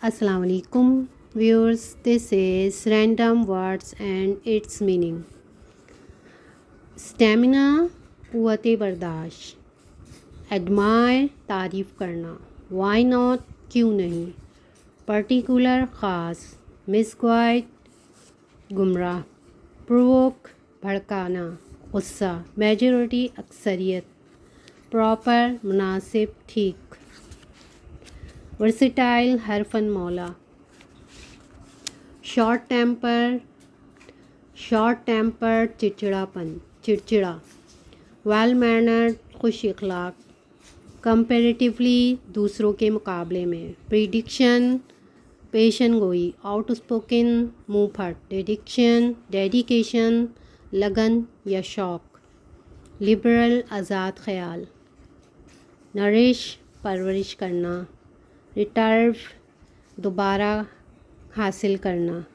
Assalamu alaikum viewers, this is random words and its meaning. Stamina, कुव्वत बर्दाश्त. Admire, तारीफ़ करना. Why not, क्यों नहीं. Particular, ख़ास. Misguide, गुमराह. Provoke, भड़काना. गुस्सा. Majority, अक्सरियत. Proper, मुनासिब, ठीक. Versatile, हर फन मौला. शॉर्ट टेम्पर चिड़चिड़ा. वेल मैनर्ड, खुश इखलाक. कंपेरेटिवली, दूसरों के मुकाबले में. प्रिडिक्शन, पेशन गोई. आउटस्पोकन, मुँह फट. डेडिकेशन, लगन या शौक. लिबरल, आज़ाद ख्याल. नरिश, परवरिश करना. रिटर्व, दोबारा हासिल करना.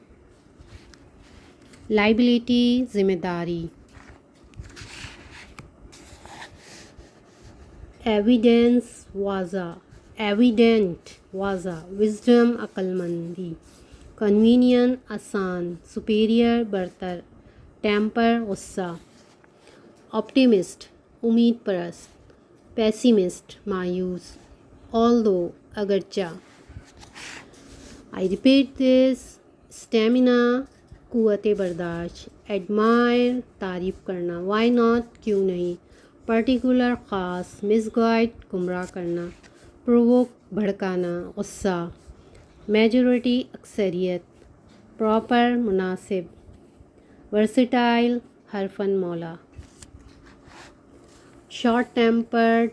लाइबिलिटी, जिम्मेदारी. एविडेंट, वाज़ा. विजडम, अक्लमंदी. कन्वीनियंट, आसान. सुपीरियर, बरतर. टेम्पर, गुस्सा. ऑप्टिमिस्ट, उम्मीद परस्त. पेसिमिस्ट, मायूस. ऑल्दो, अगरचा. I repeat this. स्टेमिना, कुव्वत बर्दाश्त. एडमायर, तारीफ़ करना. वाई नॉट, क्यों नहीं. पर्टिकुलर, ख़ास. मिसगाइड, गुमराह करना. प्रोवोक, भड़काना. गुस्सा. मेजॉरिटी, अक्सरियत. प्रॉपर, मुनासिब. वर्सिटाइल, हर फन मौला. शॉर्ट टेम्पर्ड,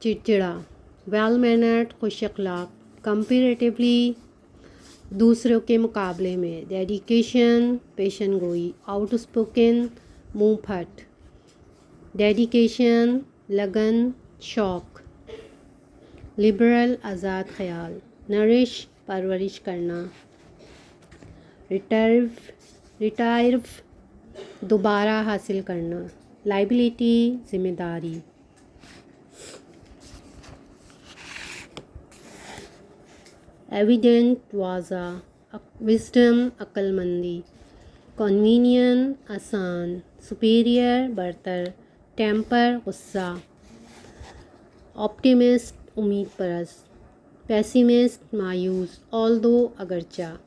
चिड़चिड़ा. वेल मैनर्ड, खुश अखलाक. कंपेरेटिवली, दूसरों के मुकाबले में. डेडिकेशन, पेशन गोई. आउटस्पोकन, मुँह फट. डेडिकेशन, लगन, शौक. लिबरल, आज़ाद ख्याल. नरिश, परवरिश करना. रिटायर्व, दोबारा हासिल करना. लाइबिलिटी, जिम्मेदारी. एविडेंट, वाज़ा. विजडम, अक्लमंदी. कन्वीनियंट, आसान. सुपीरियर, बरतर. टेम्पर, गुस्सा. ऑप्टिमिस्ट, उम्मीद परस्त. पेसिमिस्ट, मायूस. ऑल्दो, अगरचा.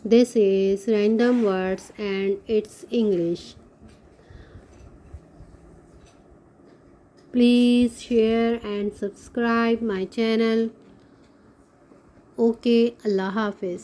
This is random words and it's English. Please share and subscribe my channel. Okay, Allah Hafiz.